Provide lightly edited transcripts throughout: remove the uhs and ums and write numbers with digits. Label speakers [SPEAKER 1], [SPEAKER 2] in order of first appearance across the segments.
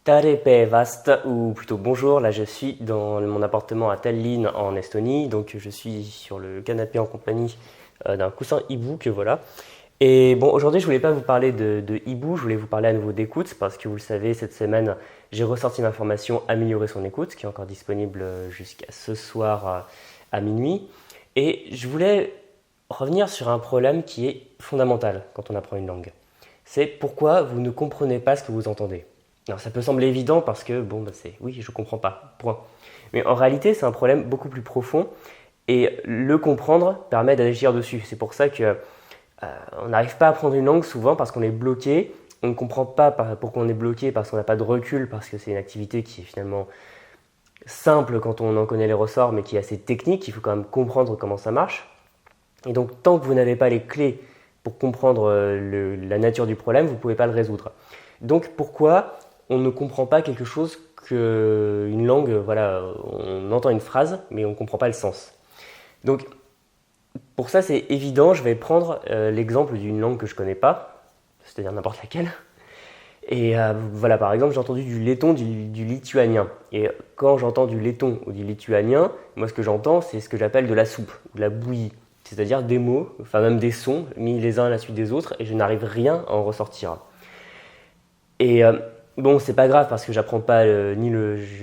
[SPEAKER 1] Tarepe Vast, ou plutôt bonjour, là je suis dans mon appartement à Tallinn en Estonie, donc je suis sur le canapé en compagnie d'un coussin hibou que voilà. Et bon, aujourd'hui je voulais pas vous parler de hibou, je voulais vous parler à nouveau d'écoute, parce que vous le savez, cette semaine j'ai ressorti ma formation Améliorer son écoute, qui est encore disponible jusqu'à ce soir à minuit. Et je voulais revenir sur un problème qui est fondamental quand on apprend une langue. C'est pourquoi vous ne comprenez pas ce que vous entendez. Alors ça peut sembler évident parce que, bon, c'est oui, je comprends pas, point. Mais en réalité, c'est un problème beaucoup plus profond et le comprendre permet d'agir dessus. C'est pour ça que on n'arrive pas à apprendre une langue souvent parce qu'on est bloqué. On ne comprend pas pourquoi on est bloqué, parce qu'on n'a pas de recul, parce que c'est une activité qui est finalement simple quand on en connaît les ressorts, mais qui est assez technique. Il faut quand même comprendre comment ça marche. Et donc, tant que vous n'avez pas les clés pour comprendre la nature du problème, vous ne pouvez pas le résoudre. Donc, pourquoi on ne comprend pas quelque chose qu'une langue, voilà, on entend une phrase, mais on ne comprend pas le sens. Donc, pour ça, c'est évident, je vais prendre l'exemple d'une langue que je ne connais pas, c'est-à-dire n'importe laquelle. Et voilà, par exemple, j'ai entendu du letton, du lituanien. Et quand j'entends du letton ou du lituanien, moi, ce que j'entends, c'est ce que j'appelle de la soupe, de la bouillie. C'est-à-dire des mots, enfin même des sons, mis les uns à la suite des autres, et je n'arrive rien à en ressortir. Et bon, c'est pas grave parce que je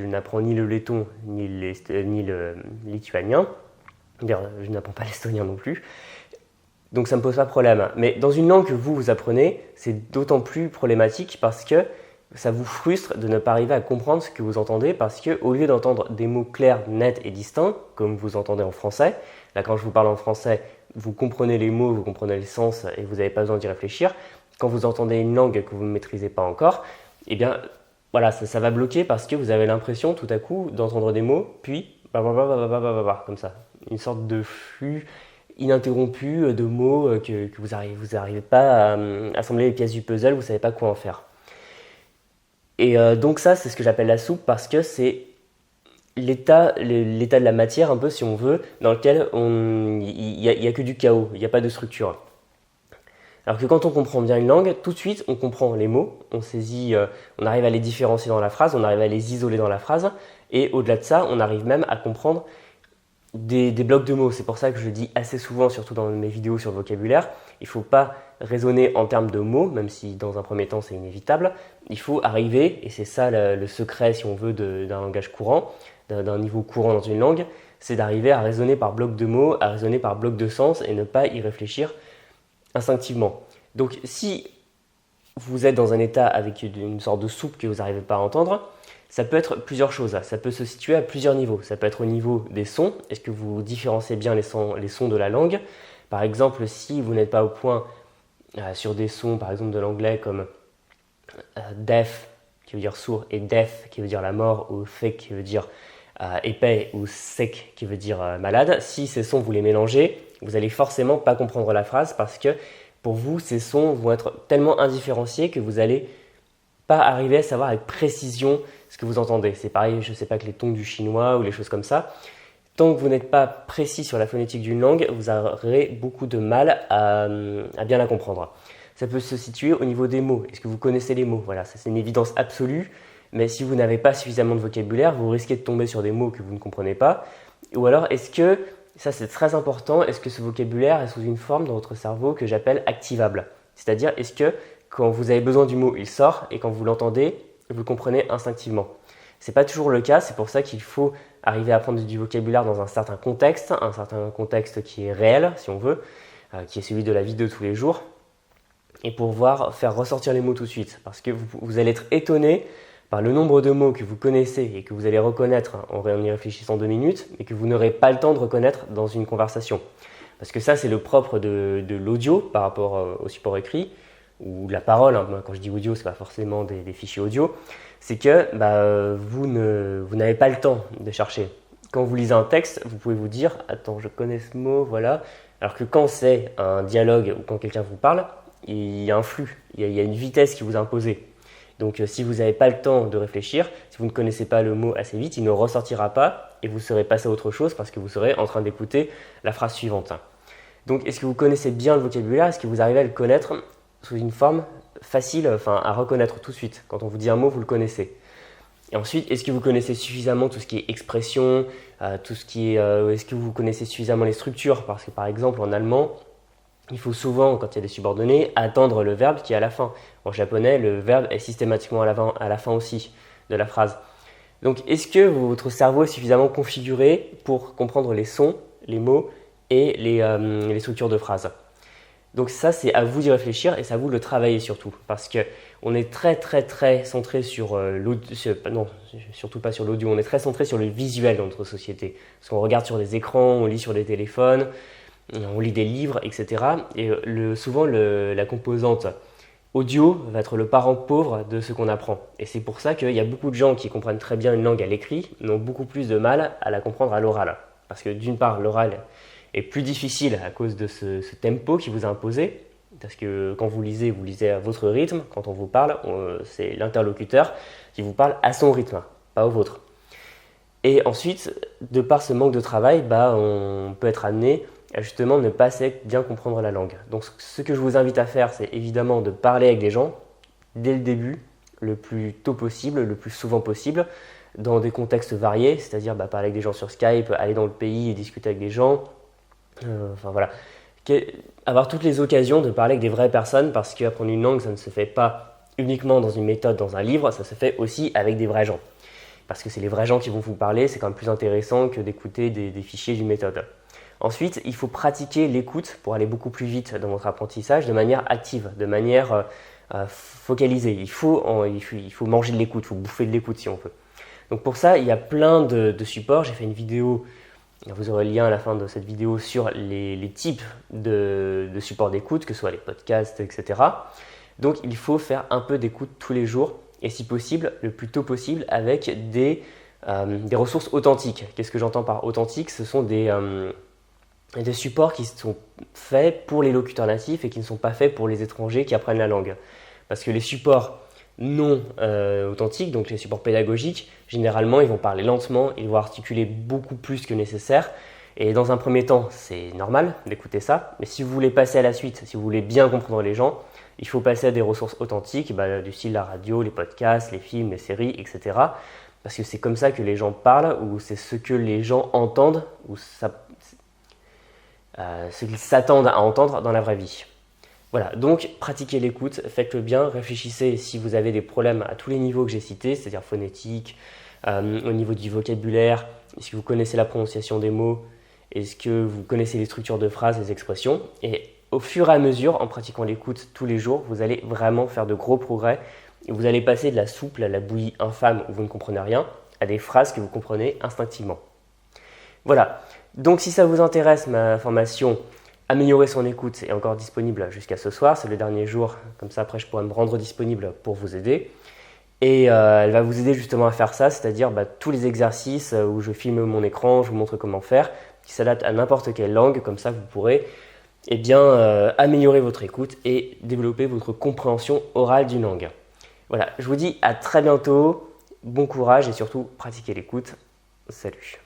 [SPEAKER 1] n'apprends ni le letton ni le lituanien. D'ailleurs, je n'apprends pas l'estonien non plus. Donc ça ne me pose pas de problème. Mais dans une langue que vous apprenez, c'est d'autant plus problématique parce que ça vous frustre de ne pas arriver à comprendre ce que vous entendez parce que au lieu d'entendre des mots clairs, nets et distincts, comme vous entendez en français, là quand je vous parle en français, vous comprenez les mots, vous comprenez les sens et vous n'avez pas besoin d'y réfléchir. Quand vous entendez une langue que vous ne maîtrisez pas encore, eh bien voilà, ça va bloquer parce que vous avez l'impression tout à coup d'entendre des mots, puis comme ça, une sorte de flux ininterrompu de mots que vous n'arrivez pas à assembler les pièces du puzzle, vous ne savez pas quoi en faire. Et donc ça, c'est ce que j'appelle la soupe parce que c'est l'état de la matière, un peu si on veut, dans lequel il n'y a que du chaos, il n'y a pas de structure. Alors que quand on comprend bien une langue, tout de suite, on comprend les mots, on saisit, on arrive à les différencier dans la phrase, on arrive à les isoler dans la phrase, et au-delà de ça, on arrive même à comprendre des blocs de mots. C'est pour ça que je dis assez souvent, surtout dans mes vidéos sur le vocabulaire, il ne faut pas raisonner en termes de mots, même si dans un premier temps c'est inévitable. Il faut arriver, et c'est ça le secret si on veut d'un langage courant, d'un niveau courant dans une langue, c'est d'arriver à raisonner par bloc de mots, à raisonner par bloc de sens et ne pas y réfléchir instinctivement. Donc si vous êtes dans un état avec une sorte de soupe que vous n'arrivez pas à entendre, ça peut être plusieurs choses. Ça peut se situer à plusieurs niveaux. Ça peut être au niveau des sons. Est-ce que vous différenciez bien les sons de la langue? Par exemple, si vous n'êtes pas au point sur des sons, par exemple de l'anglais comme deaf, qui veut dire sourd, et death, qui veut dire la mort, ou thick, qui veut dire épais, ou sick, qui veut dire malade, si ces sons vous les mélangez, vous allez forcément pas comprendre la phrase parce que pour vous, ces sons vont être tellement indifférenciés que vous n'allez pas arriver à savoir avec précision ce que vous entendez. C'est pareil, je ne sais pas, que les tons du chinois ou les choses comme ça. Tant que vous n'êtes pas précis sur la phonétique d'une langue, vous aurez beaucoup de mal à bien la comprendre. Ça peut se situer au niveau des mots. Est-ce que vous connaissez les mots? Voilà, ça c'est une évidence absolue. Mais si vous n'avez pas suffisamment de vocabulaire, vous risquez de tomber sur des mots que vous ne comprenez pas. Ou alors, est-ce que, ça c'est très important, est-ce que ce vocabulaire est sous une forme dans votre cerveau que j'appelle activable? C'est-à-dire, est-ce que quand vous avez besoin du mot, il sort, et quand vous l'entendez, vous le comprenez instinctivement? Ce n'est pas toujours le cas, c'est pour ça qu'il faut arriver à apprendre du vocabulaire dans un certain contexte qui est réel, si on veut, qui est celui de la vie de tous les jours, et pour pouvoir faire ressortir les mots tout de suite. Parce que vous allez être étonné par le nombre de mots que vous connaissez et que vous allez reconnaître en y réfléchissant 2 minutes, mais que vous n'aurez pas le temps de reconnaître dans une conversation. Parce que ça, c'est le propre de l'audio par rapport au support écrit, ou de la parole, hein. Quand je dis audio, ce n'est pas forcément des fichiers audio, c'est que vous n'avez pas le temps de chercher. Quand vous lisez un texte, vous pouvez vous dire « Attends, je connais ce mot, voilà ». Alors que quand c'est un dialogue ou quand quelqu'un vous parle, il y a un flux, il y a une vitesse qui vous est imposée. Donc si vous n'avez pas le temps de réfléchir, si vous ne connaissez pas le mot assez vite, il ne ressortira pas et vous serez passé à autre chose parce que vous serez en train d'écouter la phrase suivante. Donc est-ce que vous connaissez bien le vocabulaire? Est-ce que vous arrivez à le connaître sous une forme facile à reconnaître tout de suite. Quand on vous dit un mot, vous le connaissez. Et ensuite, est-ce que vous connaissez suffisamment tout ce qui est expression, est-ce que vous connaissez suffisamment les structures? Parce que par exemple, en allemand, il faut souvent, quand il y a des subordonnés, attendre le verbe qui est à la fin. En japonais, le verbe est systématiquement à la fin aussi de la phrase. Donc, est-ce que votre cerveau est suffisamment configuré pour comprendre les sons, les mots et les structures de phrases? Donc ça, c'est à vous d'y réfléchir et c'est à vous de le travailler surtout. Parce qu'on est très très très centré sur l'audio, non, surtout pas sur l'audio, on est très centré sur le visuel dans notre société. Parce qu'on regarde sur des écrans, on lit sur des téléphones, on lit des livres, etc. Et souvent, la composante audio va être le parent pauvre de ce qu'on apprend. Et c'est pour ça qu'il y a beaucoup de gens qui comprennent très bien une langue à l'écrit, mais ont beaucoup plus de mal à la comprendre à l'oral. Parce que d'une part, l'oral est plus difficile à cause de ce tempo qui vous a imposé. Parce que quand vous lisez à votre rythme. Quand on vous parle, c'est l'interlocuteur qui vous parle à son rythme, pas au vôtre. Et ensuite, de par ce manque de travail, on peut être amené à justement ne pas assez bien comprendre la langue. Donc ce que je vous invite à faire, c'est évidemment de parler avec des gens dès le début, le plus tôt possible, le plus souvent possible, dans des contextes variés, c'est-à-dire parler avec des gens sur Skype, aller dans le pays et discuter avec des gens. Avoir toutes les occasions de parler avec des vraies personnes, parce qu'apprendre une langue, ça ne se fait pas uniquement dans une méthode, dans un livre, ça se fait aussi avec des vrais gens. Parce que c'est les vrais gens qui vont vous parler, c'est quand même plus intéressant que d'écouter des fichiers d'une méthode. Ensuite, il faut pratiquer l'écoute pour aller beaucoup plus vite dans votre apprentissage de manière active, de manière focalisée. Il faut manger de l'écoute, il faut bouffer de l'écoute si on peut. Donc pour ça, il y a plein de supports. J'ai fait une vidéo, vous aurez le lien à la fin de cette vidéo sur les types de supports d'écoute, que ce soit les podcasts, etc. Donc il faut faire un peu d'écoute tous les jours et si possible, le plus tôt possible avec des ressources authentiques. Qu'est-ce que j'entends par authentique? Ce sont des supports qui sont faits pour les locuteurs natifs et qui ne sont pas faits pour les étrangers qui apprennent la langue. Parce que les supports non authentiques, donc les supports pédagogiques, généralement ils vont parler lentement, ils vont articuler beaucoup plus que nécessaire. Et dans un premier temps, c'est normal d'écouter ça, mais si vous voulez passer à la suite, si vous voulez bien comprendre les gens, il faut passer à des ressources authentiques, du style la radio, les podcasts, les films, les séries, etc. Parce que c'est comme ça que les gens parlent, ou c'est ce que les gens entendent, ou ce qu'ils s'attendent à entendre dans la vraie vie. Voilà, donc pratiquez l'écoute, faites-le bien, réfléchissez si vous avez des problèmes à tous les niveaux que j'ai cités, c'est-à-dire phonétique, au niveau du vocabulaire, est-ce que vous connaissez la prononciation des mots, est-ce que vous connaissez les structures de phrases, les expressions, et au fur et à mesure, en pratiquant l'écoute tous les jours, vous allez vraiment faire de gros progrès, et vous allez passer de la soupe à la bouillie infâme où vous ne comprenez rien, à des phrases que vous comprenez instinctivement. Voilà, donc si ça vous intéresse, ma formation Améliorer son écoute est encore disponible jusqu'à ce soir, c'est le dernier jour, comme ça après je pourrai me rendre disponible pour vous aider. Et elle va vous aider justement à faire ça, c'est-à-dire tous les exercices où je filme mon écran, je vous montre comment faire, qui s'adaptent à n'importe quelle langue, comme ça vous pourrez améliorer votre écoute et développer votre compréhension orale d'une langue. Voilà, je vous dis à très bientôt, bon courage et surtout pratiquez l'écoute. Salut.